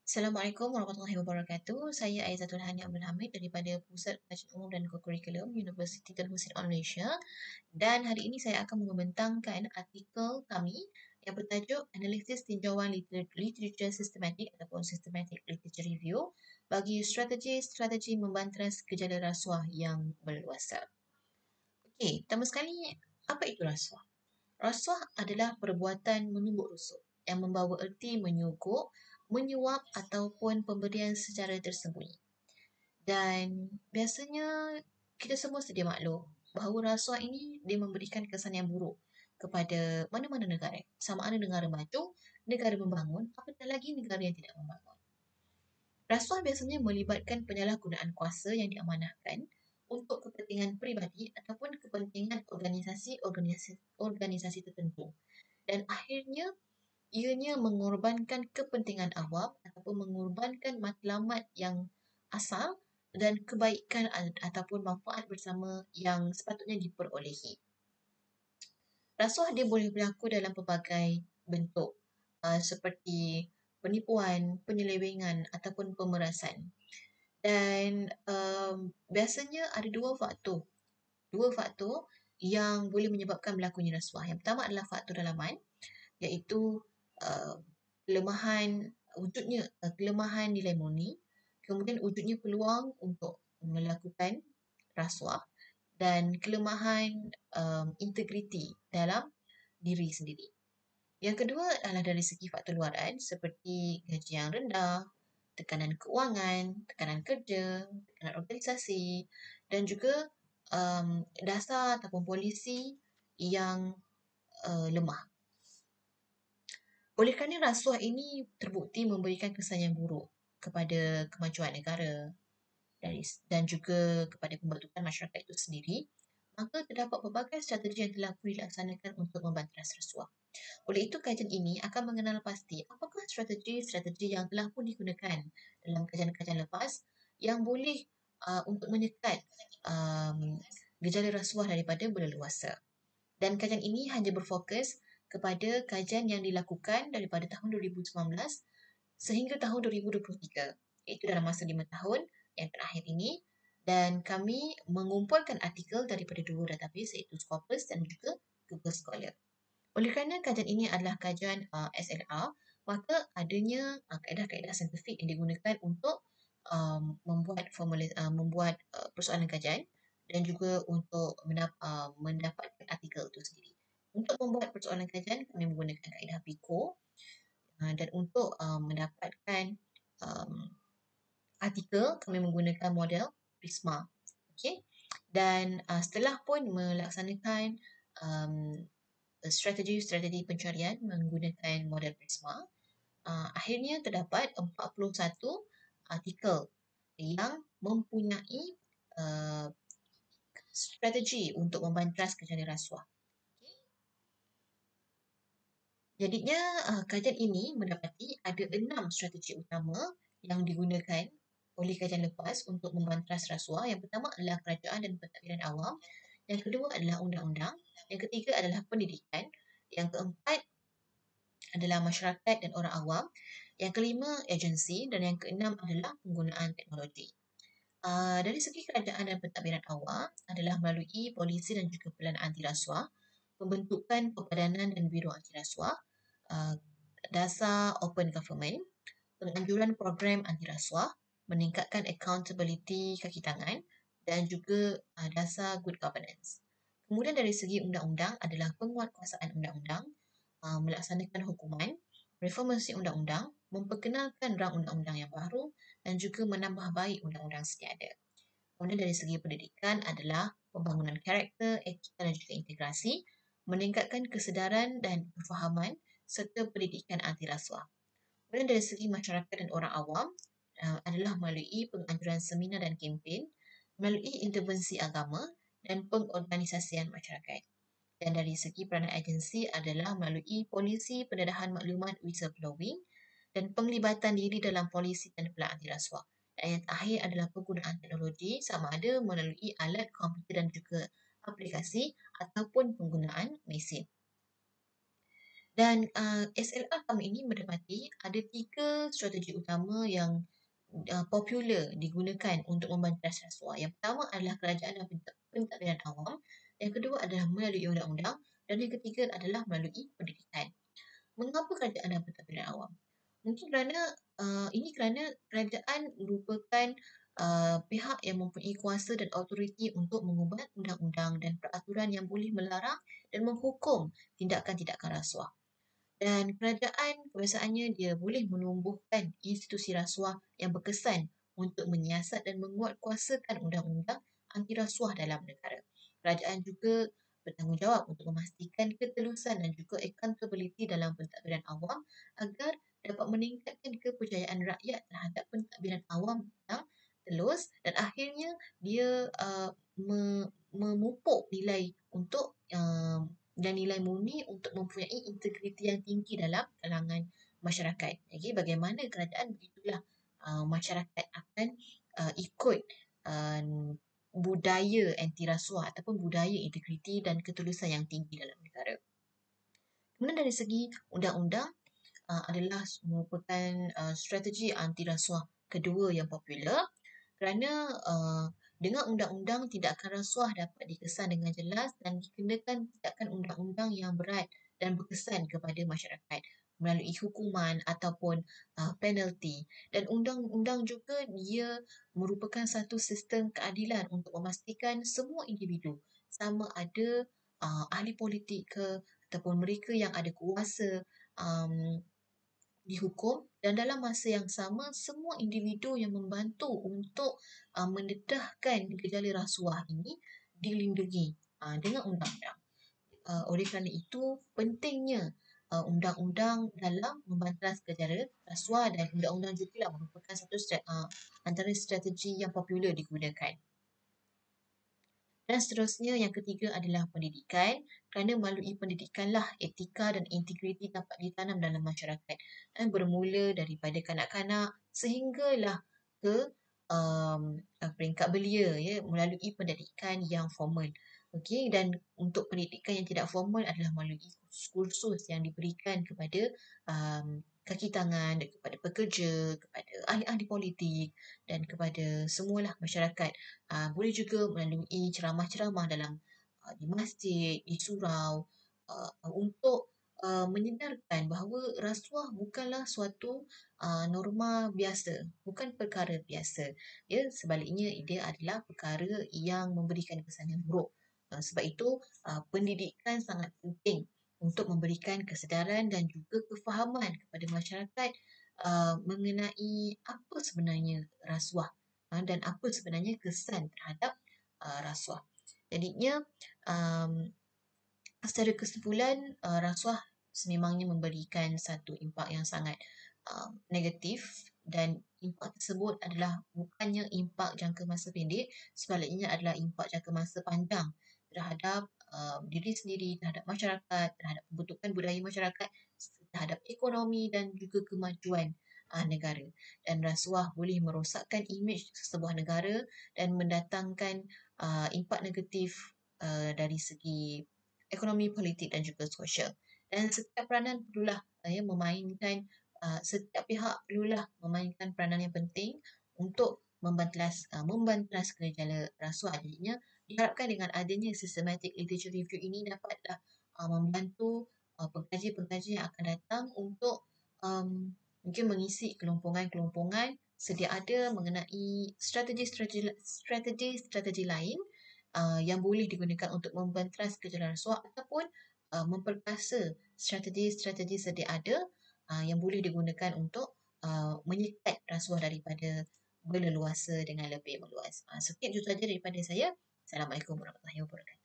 Assalamualaikum warahmatullahi wabarakatuh. Saya Aizatul Hani Abdul Hamid daripada Pusat Kajian Umum dan Kurikulum Universiti Terusin Malaysia. Dan hari ini saya akan membentangkan artikel kami yang bertajuk Analisis Tinjauan Literature Systematic ataupun Systematic Literature Review bagi strategi-strategi membantras gejala rasuah yang berluasa. Okey, pertama sekali, apa itu rasuah? Rasuah adalah perbuatan menumbuk rusuk yang membawa erti menyogok, menyuap ataupun pemberian secara tersembunyi. Dan biasanya kita semua sedia maklum bahawa rasuah ini dia memberikan kesan yang buruk kepada mana-mana negara. Sama ada negara maju, negara membangun, apatah lagi negara yang tidak membangun. Rasuah biasanya melibatkan penyalahgunaan kuasa yang diamanahkan untuk kepentingan peribadi ataupun kepentingan organisasi tertentu. Dan akhirnya ianya mengorbankan kepentingan awam ataupun mengorbankan matlamat yang asal dan kebaikan ataupun manfaat bersama yang sepatutnya diperolehi. Rasuah dia boleh berlaku dalam pelbagai bentuk seperti penipuan, penyelewengan ataupun pemerasan. Dan biasanya ada dua faktor yang boleh menyebabkan berlakunya rasuah. Yang pertama adalah faktor dalaman, iaitu uh, kelemahan nilai murni, kemudian wujudnya peluang untuk melakukan rasuah dan kelemahan integriti dalam diri sendiri. Yang kedua adalah dari segi faktor luaran seperti gaji yang rendah, tekanan keuangan, tekanan kerja, tekanan organisasi dan juga dasar ataupun polisi yang lemah. Oleh kerana rasuah ini terbukti memberikan kesan yang buruk kepada kemajuan negara dan juga kepada pembentukan masyarakat itu sendiri, maka terdapat pelbagai strategi yang telah pun dilaksanakan untuk membantras rasuah. Oleh itu, kajian ini akan mengenal pasti apakah strategi-strategi yang telah pun digunakan dalam kajian-kajian lepas yang boleh untuk menyekat gejala rasuah daripada berleluasa. Dan kajian ini hanya berfokus kepada kajian yang dilakukan daripada tahun 2019 sehingga tahun 2023, iaitu dalam masa 5 tahun yang terakhir ini. Dan kami mengumpulkan artikel daripada dua database iaitu Scopus dan juga Google Scholar. Oleh kerana kajian ini adalah kajian SLR, maka adanya kaedah-kaedah saintifik yang digunakan untuk membuat persoalan kajian dan juga untuk mendapatkan artikel itu sendiri. Untuk membuat persoalan kajian, kami menggunakan kaedah PICO dan untuk mendapatkan um, artikel, kami menggunakan model Prisma. Okay? Dan setelah pun melaksanakan strategi-strategi pencarian menggunakan model Prisma, akhirnya terdapat 41 artikel yang mempunyai strategi untuk membantras gejala rasuah. Jadinya kajian ini mendapati ada 6 strategi utama yang digunakan oleh kajian lepas untuk membantras rasuah. Yang pertama adalah kerajaan dan pentadbiran awam. Yang kedua adalah undang-undang. Yang ketiga adalah pendidikan. Yang keempat adalah masyarakat dan orang awam. Yang kelima, agensi. Dan yang keenam adalah penggunaan teknologi. Dari segi kerajaan dan pentadbiran awam adalah melalui polisi dan juga pelan anti rasuah, pembentukan Pepadanan dan Biro Anti Rasuah, dasar open government, penganjuran program anti rasuah, meningkatkan accountability kaki tangan dan juga dasar good governance. Kemudian dari segi undang-undang adalah penguatkuasaan undang-undang, melaksanakan hukuman, reformasi undang-undang, memperkenalkan rang undang-undang yang baru dan juga menambah baik undang-undang sedia ada. Kemudian dari segi pendidikan adalah pembangunan karakter, etika dan juga integrasi, meningkatkan kesedaran dan kefahaman serta pendidikan anti rasuah. Kemudian dari segi masyarakat dan orang awam adalah melalui penganjuran seminar dan kempen, melalui intervensi agama dan pengorganisasian masyarakat. Dan dari segi peranan agensi adalah melalui polisi pendedahan maklumat whistleblowing dan penglibatan diri dalam polisi dan pelan anti rasuah. Dan yang terakhir adalah penggunaan teknologi sama ada melalui alat komputer dan juga aplikasi ataupun penggunaan mesin. Dan SLR tahun ini mendapati ada 3 strategi utama yang popular digunakan untuk membantas rasuah. Yang pertama adalah kerajaan dan pentadbiran awam. Yang kedua adalah melalui undang-undang. Dan yang ketiga adalah melalui pendidikan. Mengapa kerajaan dan pentadbiran awam? Mungkin kerana ini kerana kerajaan merupakan pihak yang mempunyai kuasa dan autoriti untuk mengubah undang-undang dan peraturan yang boleh melarang dan menghukum tindakan-tindakan rasuah. Dan kerajaan kebiasaannya dia boleh menumbuhkan institusi rasuah yang berkesan untuk menyiasat dan menguatkuasakan undang-undang anti rasuah dalam negara. Kerajaan juga bertanggungjawab untuk memastikan ketelusan dan juga accountability dalam pentadbiran awam agar dapat meningkatkan kepercayaan rakyat terhadap pentadbiran awam yang telus dan akhirnya dia memupuk nilai untuk dan nilai murni untuk mempunyai integriti yang tinggi dalam kalangan masyarakat. Jadi bagaimana kerajaan, begitulah masyarakat akan ikut uh, budaya anti rasuah ataupun budaya integriti dan ketulusan yang tinggi dalam negara. Kemudian dari segi undang-undang adalah merupakan strategi anti rasuah kedua yang popular kerana dengan undang-undang tindakan rasuah dapat dikesan dengan jelas dan dikenakan tindakan undang-undang yang berat dan berkesan kepada masyarakat melalui hukuman ataupun penalti. Dan undang-undang juga dia merupakan satu sistem keadilan untuk memastikan semua individu sama ada ahli politik ke ataupun mereka yang ada kuasa dihukum dan dalam masa yang sama semua individu yang membantu untuk mendedahkan gejala rasuah ini dilindungi dengan undang-undang. Oleh kerana itu pentingnya undang-undang dalam membantas gejala rasuah dan undang-undang juga merupakan satu antara strategi yang popular digunakan. Dan seterusnya yang ketiga adalah pendidikan kerana melalui pendidikanlah etika dan integriti dapat ditanam dalam masyarakat dan bermula daripada kanak-kanak sehinggalah ke peringkat belia ya melalui pendidikan yang formal. Okey, dan untuk pendidikan yang tidak formal adalah melalui kursus yang diberikan kepada kaki tangan, kepada pekerja, kepada ahli-ahli politik dan kepada semualah masyarakat. Boleh juga melalui ceramah-ceramah dalam di masjid, di surau untuk menyedarkan bahawa rasuah bukanlah suatu norma biasa, bukan perkara biasa. Ya, sebaliknya dia adalah perkara yang memberikan kesan yang buruk. Sebab itu pendidikan sangat penting untuk memberikan kesedaran dan juga kefahaman kepada masyarakat mengenai apa sebenarnya rasuah dan apa sebenarnya kesan terhadap rasuah. Jadinya secara kesimpulan rasuah sememangnya memberikan satu impak yang sangat negatif dan impak tersebut adalah bukannya impak jangka masa pendek, sebaliknya adalah impak jangka masa panjang terhadap diri sendiri, terhadap masyarakat, terhadap pembentukan budaya masyarakat, terhadap ekonomi dan juga kemajuan negara. Dan rasuah boleh merosakkan imej sebuah negara dan mendatangkan impak negatif dari segi ekonomi, politik dan juga sosial. Dan setiap peranan perlulah setiap pihak perlulah memainkan peranan yang penting untuk membantas gejala rasuah. Jadinya diharapkan dengan adanya systematic literature review ini dapatlah membantu pengkaji-pengkaji yang akan datang untuk mungkin mengisi kelompongan-kelompongan sedia ada mengenai strategi-strategi lain yang boleh digunakan untuk membantas gejala rasuah ataupun memperkasa strategi-strategi sedia ada yang boleh digunakan untuk menyekat rasuah daripada berleluasa dengan lebih meluas. Sekian itu saja daripada saya. Assalamualaikum warahmatullahi wabarakatuh.